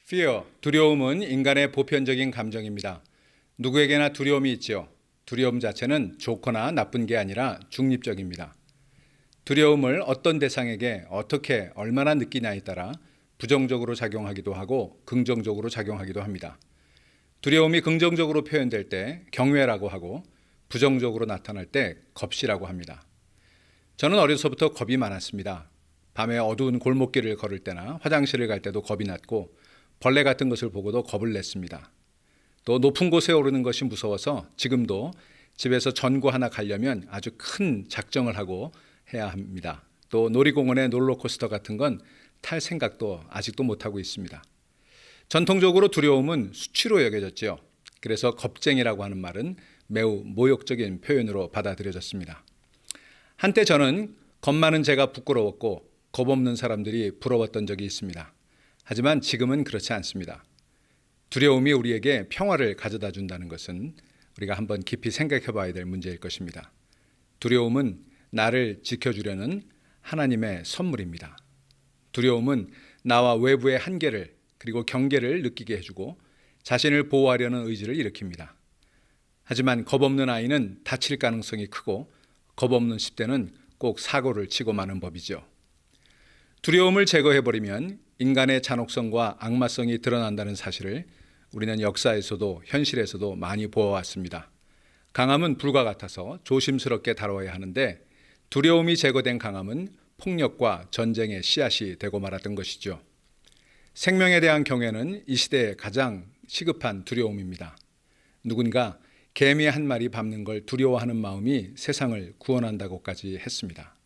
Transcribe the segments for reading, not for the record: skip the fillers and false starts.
Fear, 두려움은 인간의 보편적인 감정입니다. 누구에게나 두려움이 있죠. 두려움 자체는 좋거나 나쁜 게 아니라 중립적입니다. 두려움을 어떤 대상에게 어떻게 얼마나 느끼냐에 따라 부정적으로 작용하기도 하고 긍정적으로 작용하기도 합니다. 두려움이 긍정적으로 표현될 때 경외라고 하고 부정적으로 나타날 때 겁시라고 합니다. 저는 어려서부터 겁이 많았습니다. 밤에 어두운 골목길을 걸을 때나 화장실을 갈 때도 겁이 났고 벌레 같은 것을 보고도 겁을 냈습니다. 또 높은 곳에 오르는 것이 무서워서 지금도 집에서 전구 하나 가려면 아주 큰 작정을 하고 해야 합니다. 또 놀이공원의 롤러코스터 같은 건 탈 생각도 아직도 못하고 있습니다. 전통적으로 두려움은 수치로 여겨졌죠. 그래서 겁쟁이라고 하는 말은 매우 모욕적인 표현으로 받아들여졌습니다. 한때 저는 겁 많은 제가 부끄러웠고 겁 없는 사람들이 부러웠던 적이 있습니다. 하지만 지금은 그렇지 않습니다. 두려움이 우리에게 평화를 가져다 준다는 것은 우리가 한번 깊이 생각해 봐야 될 문제일 것입니다. 두려움은 나를 지켜주려는 하나님의 선물입니다. 두려움은 나와 외부의 한계를 그리고 경계를 느끼게 해주고 자신을 보호하려는 의지를 일으킵니다. 하지만 겁 없는 아이는 다칠 가능성이 크고 겁 없는 10대는 꼭 사고를 치고 마는 법이죠. 두려움을 제거해버리면 인간의 잔혹성과 악마성이 드러난다는 사실을 우리는 역사에서도 현실에서도 많이 보아왔습니다. 강함은 불과 같아서 조심스럽게 다뤄야 하는데 두려움이 제거된 강함은 폭력과 전쟁의 씨앗이 되고 말았던 것이죠. 생명에 대한 경외는 이 시대의 가장 시급한 두려움입니다. 누군가 개미 한 마리 밟는 걸 두려워하는 마음이 세상을 구원한다고까지 했습니다.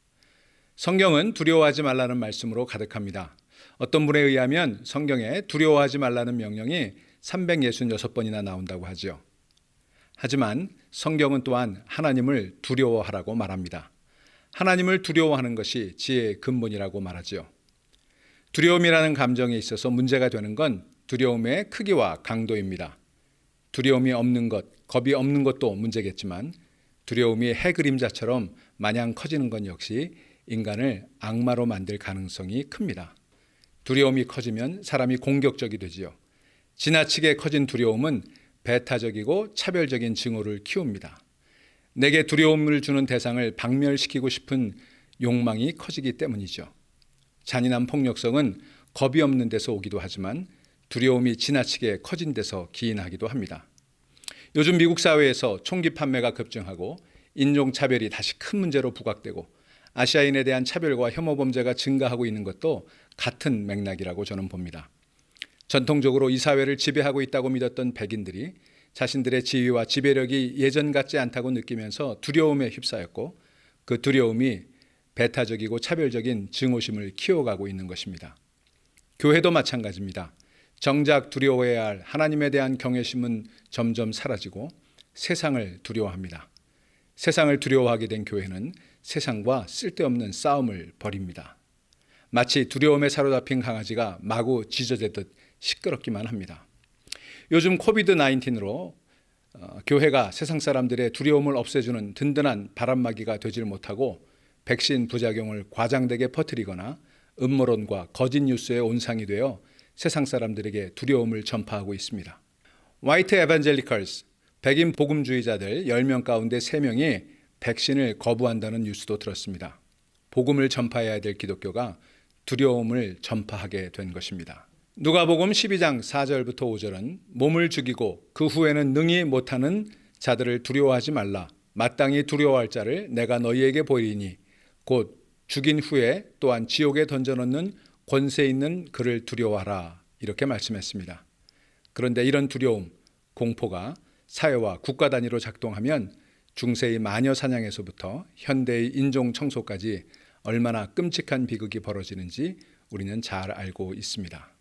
성경은 두려워하지 말라는 말씀으로 가득합니다. 어떤 분에 의하면 성경에 두려워하지 말라는 명령이 366번이나 나온다고 하죠. 하지만 성경은 또한 하나님을 두려워하라고 말합니다. 하나님을 두려워하는 것이 지혜의 근본이라고 말하죠. 두려움이라는 감정에 있어서 문제가 되는 건 두려움의 크기와 강도입니다. 두려움이 없는 것, 겁이 없는 것도 문제겠지만 두려움이 해 그림자처럼 마냥 커지는 건 역시 인간을 악마로 만들 가능성이 큽니다. 두려움이 커지면 사람이 공격적이 되지요. 지나치게 커진 두려움은 배타적이고 차별적인 증오를 키웁니다. 내게 두려움을 주는 대상을 박멸시키고 싶은 욕망이 커지기 때문이죠. 잔인한 폭력성은 겁이 없는 데서 오기도 하지만 두려움이 지나치게 커진 데서 기인하기도 합니다. 요즘 미국 사회에서 총기 판매가 급증하고 인종차별이 다시 큰 문제로 부각되고 아시아인에 대한 차별과 혐오 범죄가 증가하고 있는 것도 같은 맥락이라고 저는 봅니다. 전통적으로 이 사회를 지배하고 있다고 믿었던 백인들이 자신들의 지위와 지배력이 예전 같지 않다고 느끼면서 두려움에 휩싸였고 그 두려움이 배타적이고 차별적인 증오심을 키워가고 있는 것입니다. 교회도 마찬가지입니다. 정작 두려워해야 할 하나님에 대한 경외심은 점점 사라지고 세상을 두려워합니다. 세상을 두려워하게 된 교회는 세상과 쓸데없는 싸움을 벌입니다. 마치 두려움에 사로잡힌 강아지가 마구 짖어대듯 시끄럽기만 합니다. 요즘 코비드-19로 교회가 세상 사람들의 두려움을 없애주는 든든한 바람막이가 되질 못하고 백신 부작용을 과장되게 퍼뜨리거나 음모론과 거짓 뉴스의 온상이 되어 세상 사람들에게 두려움을 전파하고 있습니다. 화이트 에반젤리컬스, 백인 복음주의자들 10명 가운데 3명이 백신을 거부한다는 뉴스도 들었습니다. 복음을 전파해야 될 기독교가 두려움을 전파하게 된 것입니다. 누가복음 12장 4절부터 5절은 몸을 죽이고 그 후에는 능히 못하는 자들을 두려워하지 말라. 마땅히 두려워할 자를 내가 너희에게 보이리니 곧 죽인 후에 또한 지옥에 던져넣는 권세 있는 그를 두려워하라. 이렇게 말씀했습니다. 그런데 이런 두려움, 공포가 사회와 국가 단위로 작동하면 중세의 마녀 사냥에서부터 현대의 인종 청소까지 얼마나 끔찍한 비극이 벌어지는지 우리는 잘 알고 있습니다.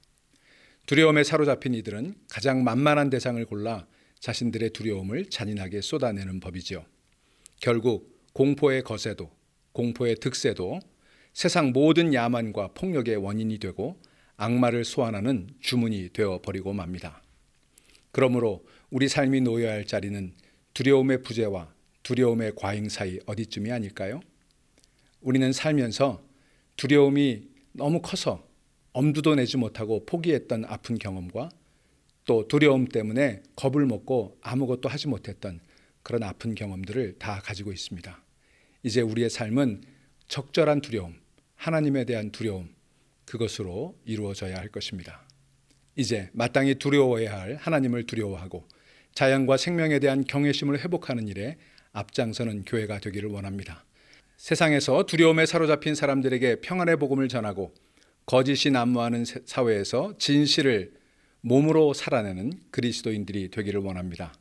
두려움에 사로잡힌 이들은 가장 만만한 대상을 골라 자신들의 두려움을 잔인하게 쏟아내는 법이죠. 결국 공포의 거세도, 공포의 득세도 세상 모든 야만과 폭력의 원인이 되고 악마를 소환하는 주문이 되어버리고 맙니다. 그러므로 우리 삶이 놓여야 할 자리는 두려움의 부재와 두려움의 과잉 사이 어디쯤이 아닐까요? 우리는 살면서 두려움이 너무 커서 엄두도 내지 못하고 포기했던 아픈 경험과 또 두려움 때문에 겁을 먹고 아무것도 하지 못했던 그런 아픈 경험들을 다 가지고 있습니다. 이제 우리의 삶은 적절한 두려움, 하나님에 대한 두려움, 그것으로 이루어져야 할 것입니다. 이제 마땅히 두려워해야 할 하나님을 두려워하고 자연과 생명에 대한 경외심을 회복하는 일에 앞장서는 교회가 되기를 원합니다. 세상에서 두려움에 사로잡힌 사람들에게 평안의 복음을 전하고 거짓이 난무하는 사회에서 진실을 몸으로 살아내는 그리스도인들이 되기를 원합니다.